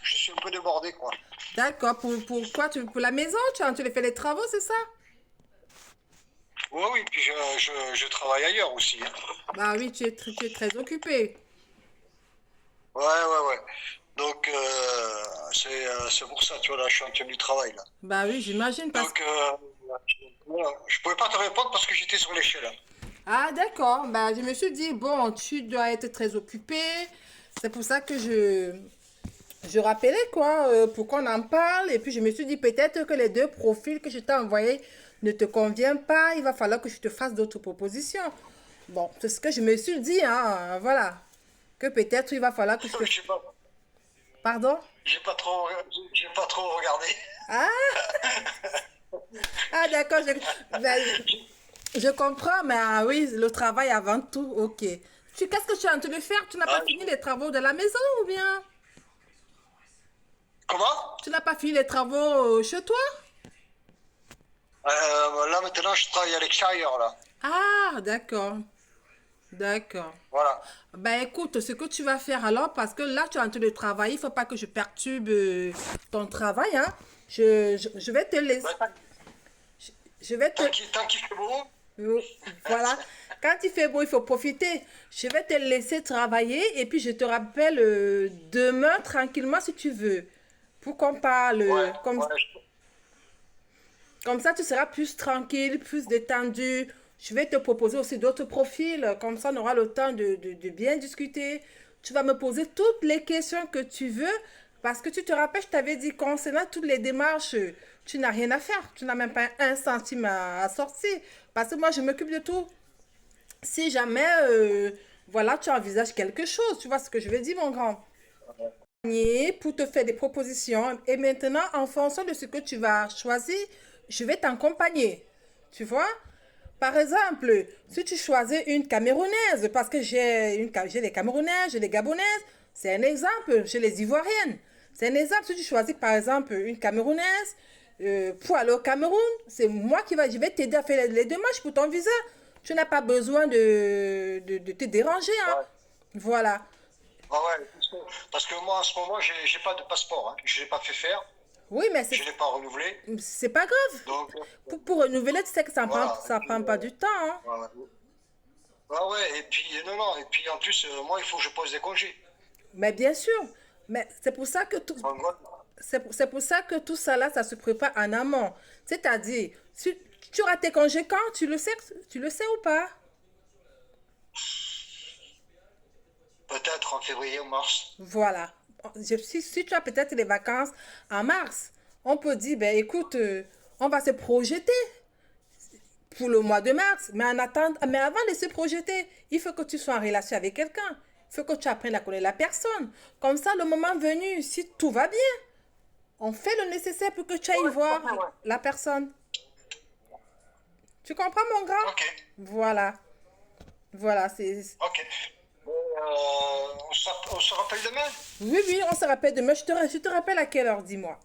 je suis un peu débordé, quoi. D'accord. Pour quoi? Pour la maison? Tu fais les travaux, c'est ça? Oui, oui, puis je travaille ailleurs aussi, hein. Bah oui, tu es très occupé. Ouais, ouais, ouais. Donc, c'est pour ça, tu vois, là, je suis en tenue du travail, là. Bah oui, j'imagine parce Donc, voilà. Je pouvais pas te répondre parce que j'étais sur l'échelle, hein. Ah, d'accord. Bah, je me suis dit, bon, tu dois être très occupé. C'est pour ça que je rappelais, quoi, pour qu'on en parle. Et puis, je me suis dit, peut-être que les deux profils que je t'ai envoyés ne te conviennent pas. Il va falloir que je te fasse d'autres propositions. Bon, c'est ce que je me suis dit, hein, voilà. Que peut-être il va falloir que je te... Je sais pas, Pardon? j'ai pas trop regardé. Ah, ah d'accord. Ben, je comprends, mais ah oui, le travail avant tout, ok. Qu'est-ce que tu es en train de faire? Tu n'as pas Ah, fini les travaux de la maison ou bien? comment? Tu n'as pas fini les travaux chez toi? Là, maintenant, je travaille à l'extérieur, là. Ah, d'accord. D'accord. Voilà. Ben écoute, ce que tu vas faire alors, parce que là tu es en train de travailler, il faut pas que je perturbe ton travail, hein. Je vais te laisser. Ouais, Je vais te. tant qu'il fait beau. euh, Voilà. Quand il fait beau, il faut profiter. Je vais te laisser travailler et puis je te rappelle demain tranquillement si tu veux. Pour qu'on parle. Ouais, Comme, ouais, comme ça, tu seras plus tranquille, plus détendu. Je vais te proposer aussi d'autres profils. Comme ça, on aura le temps de bien discuter. Tu vas me poser toutes les questions que tu veux. Parce que tu te rappelles, je t'avais dit, concernant toutes les démarches, tu n'as rien à faire. Tu n'as même pas un centime à sortir. Parce que moi, je m'occupe de tout. Si jamais, voilà, tu envisages quelque chose, tu vois ce que je veux dire, mon grand. Pour te faire des propositions. Et maintenant, en fonction de ce que tu vas choisir, je vais t'accompagner. Tu vois? Par exemple, si tu choisis une Camerounaise, parce que j'ai les Camerounaises, j'ai les Gabonaises, c'est un exemple, j'ai les Ivoiriennes. C'est un exemple, si tu choisis par exemple une Camerounaise, pour aller au Cameroun, c'est moi je vais t'aider à faire les démarches pour ton visa. Tu n'as pas besoin de te déranger, hein. ouais. Voilà. Ouais, ouais, parce que moi, en ce moment, j'ai pas de passeport, hein. Je l'ai pas fait faire. Oui, mais Je l'ai pas renouvelé. c'est pas grave. Donc, Pour renouveler, tu sais que voilà. Et ça puis, prend pas du temps, hein. voilà. Ouais, ouais, et puis, non, non, et puis en plus, moi, il faut que je pose des congés. Mais bien sûr. Mais c'est pour ça que tout, Donc, voilà. c'est pour ça que tout ça là, ça se prépare en amont. C'est-à-dire, tu auras tes congés quand? Tu le sais ou pas? Peut-être en février ou mars. Voilà. Si tu as peut-être les vacances en mars, on peut dire, ben écoute, on va se projeter pour le mois de mars. Mais en attendant, mais avant de se projeter, il faut que tu sois en relation avec quelqu'un. Il faut que tu apprennes à connaître la personne. Comme ça, le moment venu, si tout va bien, on fait le nécessaire pour que tu ailles Ouais, tout à voir fait, ouais. la personne. Tu comprends, mon grand? Ok, Voilà. Voilà, c'est... ok. On se rappelle demain? Oui, oui, on se rappelle demain. Je te rappelle à quelle heure, dis-moi.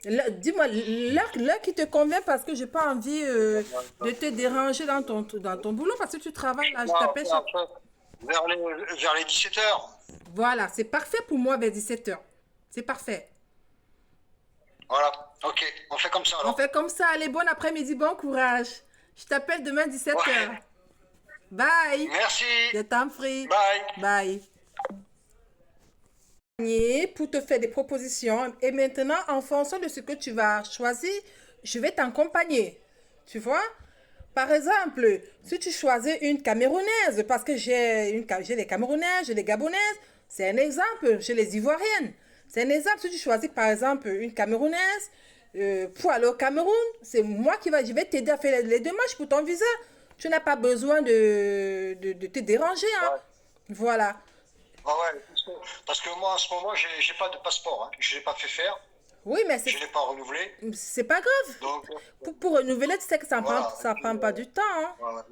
Dis-moi l'heure qui te convient parce que j'ai pas envie de te déranger dans ton boulot parce que tu travailles là. Je Non, t'appelle. après, vers les 17 heures. Voilà, c'est parfait pour moi vers 17 heures. C'est parfait. Voilà, ok, on fait comme ça On alors. fait comme ça. Allez, bon après-midi, bon courage. Je t'appelle demain 17 heures. Ouais, Bye. merci, Je t'en prie. bye. Bye. Pour te faire des propositions. Et maintenant, en fonction de ce que tu vas choisir, je vais t'accompagner. Tu vois? Par exemple, si tu choisis une Camerounaise, parce que j'ai les Camerounaises, j'ai les Gabonaises, c'est un exemple, j'ai les Ivoiriennes. C'est un exemple, si tu choisis par exemple une Camerounaise, pour aller au Cameroun, c'est moi je vais t'aider à faire les démarches pour ton visa. Tu n'as pas besoin de te déranger, hein. Ouais, Voilà. ouais, ouais, parce que moi, en ce moment, j'ai pas de passeport, hein. Je l'ai pas fait faire. Oui, mais Je l'ai pas renouvelé. c'est pas grave. Donc, Pour renouveler, tu sais que voilà. Et ça puis, prend pas du temps, hein. voilà.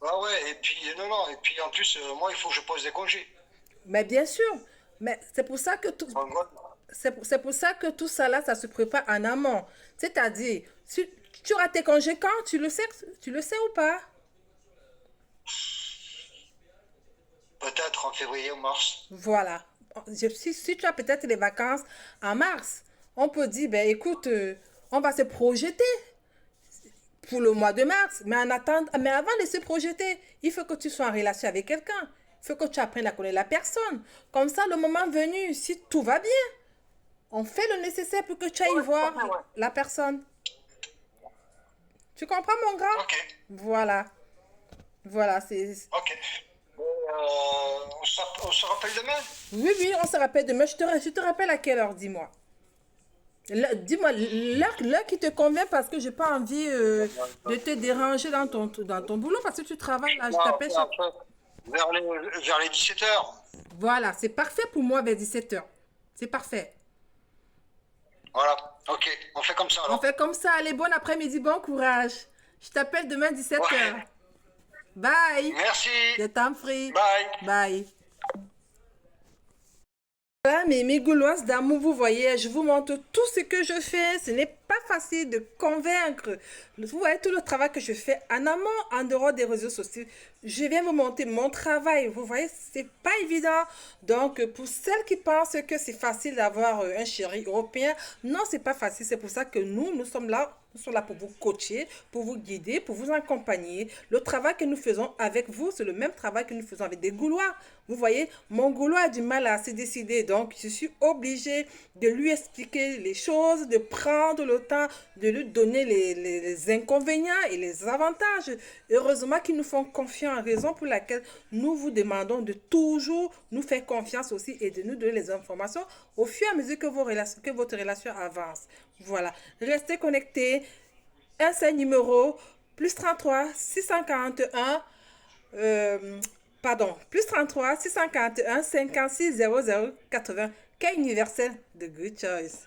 Ouais, ouais, et puis, non, non, et puis en plus, moi, il faut que je pose des congés. Mais bien sûr. Mais c'est pour ça que Donc, voilà. c'est pour ça que tout ça là, ça se prépare en amont. C'est-à-dire, tu auras tes congés quand? Tu le sais ou pas? Peut-être en février ou mars. Voilà. si tu as peut-être les vacances en mars, on peut dire, ben écoute, on va se projeter pour le mois de mars. Mais avant de se projeter, il faut que tu sois en relation avec quelqu'un. Il faut que tu apprennes à connaître la personne. Comme ça, le moment venu, si tout va bien, on fait le nécessaire pour que tu ailles Ouais, voir ouais, ouais. la personne. Tu comprends, mon grand? Ok, Voilà. Voilà, c'est... ok. On se rappelle demain? Oui, oui, on se rappelle demain. Je te rappelle à quelle heure, dis-moi. Dis-moi l'heure qui te convient parce que j'ai pas envie de te déranger dans ton boulot parce que tu travailles là, je Non, t'appelle chaque... après, vers les 17 heures. Voilà, c'est parfait pour moi vers 17 heures. C'est parfait. Voilà, ok, on fait comme ça On alors. fait comme ça. Allez, bon après-midi, bon courage. Je t'appelle demain 17 heures. Ouais, Bye. merci, Je t'en prie. bye. Bye. Voilà, mes gouloises d'amour, vous voyez, je vous montre tout ce que je fais. Ce n'est pas facile de convaincre. Vous voyez tout le travail que je fais en amont, en dehors des réseaux sociaux. Je viens vous montrer mon travail. Vous voyez, c'est pas évident. Donc, pour celles qui pensent que c'est facile d'avoir un chéri européen, non, c'est pas facile. C'est pour ça que nous sommes là. Nous sommes là pour vous coacher, pour vous guider, pour vous accompagner. Le travail que nous faisons avec vous, c'est le même travail que nous faisons avec des Gaulois. Vous voyez, mon Gaulois a du mal à se décider, donc je suis obligée de lui expliquer les choses, de prendre le temps de lui donner les inconvénients et les avantages. Heureusement qu'ils nous font confiance, raison pour laquelle nous vous demandons de toujours nous faire confiance aussi et de nous donner les informations au fur et à mesure que votre relation avance. Voilà, restez connectés. Un seul numéro, plus 33 641, plus 33 641 56 00 80. Cas universel de Good Choice.